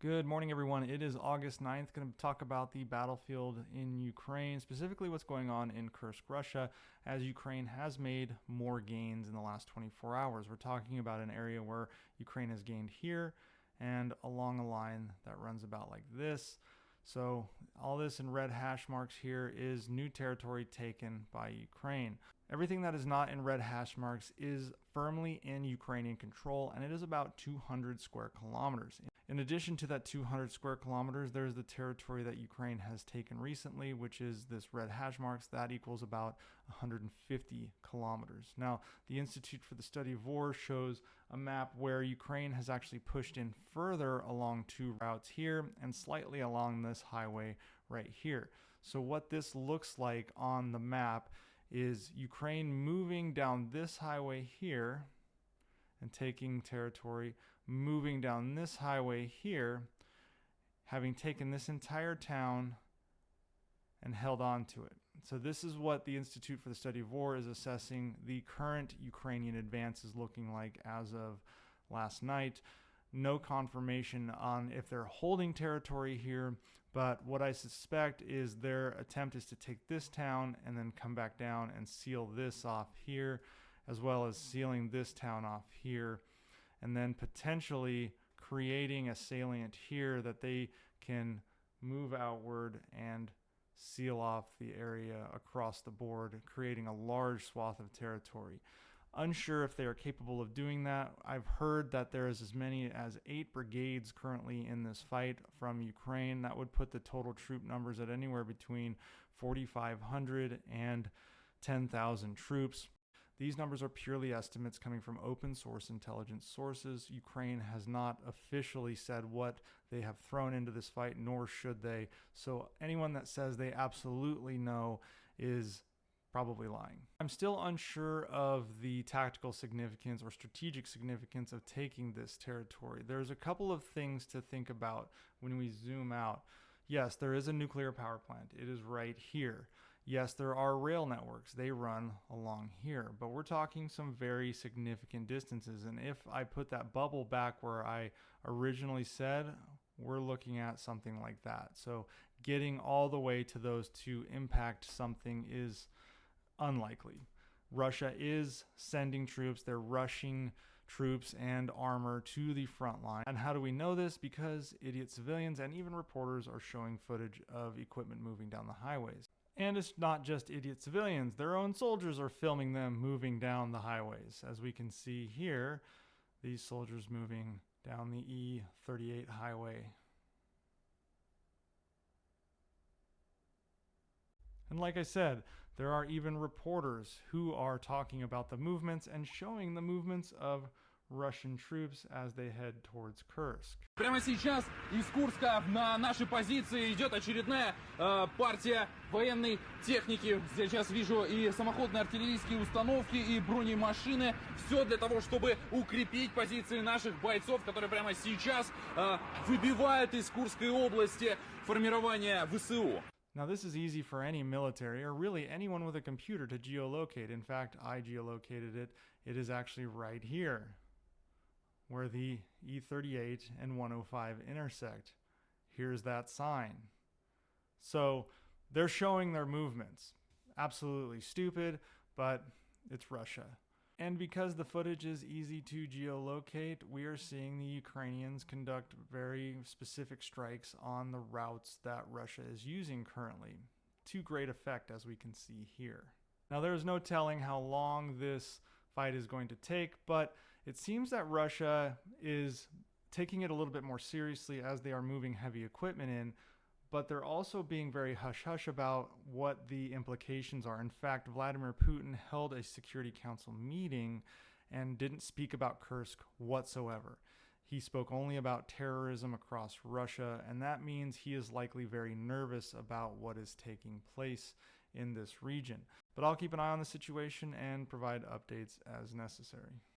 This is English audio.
Good morning, everyone. It is August 9th. Going to talk about the battlefield in Ukraine, specifically what's going on in Kursk, Russia, as Ukraine has made more gains in the last 24 hours. We're talking about an area where Ukraine has gained here and along a line that runs about like this. So all this in red hash marks here is new territory taken by Ukraine. Everything that is not in red hash marks is firmly in Ukrainian control, and it is about 200 square kilometers. In addition to that 200 square kilometers, there's the territory that Ukraine has taken recently, which is this red hash marks. That equals about 150 kilometers. Now, the Institute for the Study of War shows a map where Ukraine has actually pushed in further along two routes here and slightly along this highway right here. So what this looks like on the map is Ukraine moving down this highway here and taking territory, moving down this highway here, having taken this entire town and held on to it. So this is what the Institute for the Study of War is assessing the current Ukrainian advance is looking like as of last night. No confirmation on if they're holding territory here, but what I suspect is their attempt is to take this town and then come back down and seal this off here, as well as sealing this town off here, and then potentially creating a salient here that they can move outward and seal off the area across the board, creating a large swath of territory. Unsure if they are capable of doing that. I've heard that there is as many as 8 brigades currently in this fight from Ukraine. That would put the total troop numbers at anywhere between 4,500 and 10,000 troops. These numbers are purely estimates coming from open source intelligence sources. Ukraine has not officially said what they have thrown into this fight, nor should they. So anyone that says they absolutely know is probably lying. I'm still unsure of the tactical significance or strategic significance of taking this territory. There's a couple of things to think about when we zoom out. Yes, there is a nuclear power plant. It is right here. Yes, there are rail networks. They run along here, but we're talking some very significant distances. And if I put that bubble back where I originally said, we're looking at something like that. So getting all the way to those to impact something is unlikely. Russia is sending troops. They're rushing troops and armor to the front line. And how do we know this? Because idiot civilians and even reporters are showing footage of equipment moving down the highways. And it's not just idiot civilians. Their own soldiers are filming them moving down the highways. As we can see here, these soldiers moving down the E38 highway. And like I said, there are even reporters who are talking about the movements and showing the movements of Russian troops as they head towards Kursk. Прямо сейчас из Курска на наши позиции идет очередная партия военной техники. Сейчас вижу и самоходные артиллерийские установки, и бронемашины. Все для того, чтобы укрепить позиции наших бойцов, которые прямо сейчас выбивают из Курской области формирование ВСУ. Now this is easy for any military, or really anyone with a computer, to geolocate. In fact, I geolocated it. It is actually right here, where the E38 and 105 intersect. Here's that sign. So they're showing their movements. Absolutely stupid, but it's Russia. And because the footage is easy to geolocate, we are seeing the Ukrainians conduct very specific strikes on the routes that Russia is using currently, to great effect, as we can see here. Now, there is no telling how long this fight is going to take, but it seems that Russia is taking it a little bit more seriously as they are moving heavy equipment in, but they're also being very hush-hush about what the implications are. In fact, Vladimir Putin held a Security Council meeting and didn't speak about Kursk whatsoever. He spoke only about terrorism across Russia, and that means he is likely very nervous about what is taking place in this region. But I'll keep an eye on the situation and provide updates as necessary.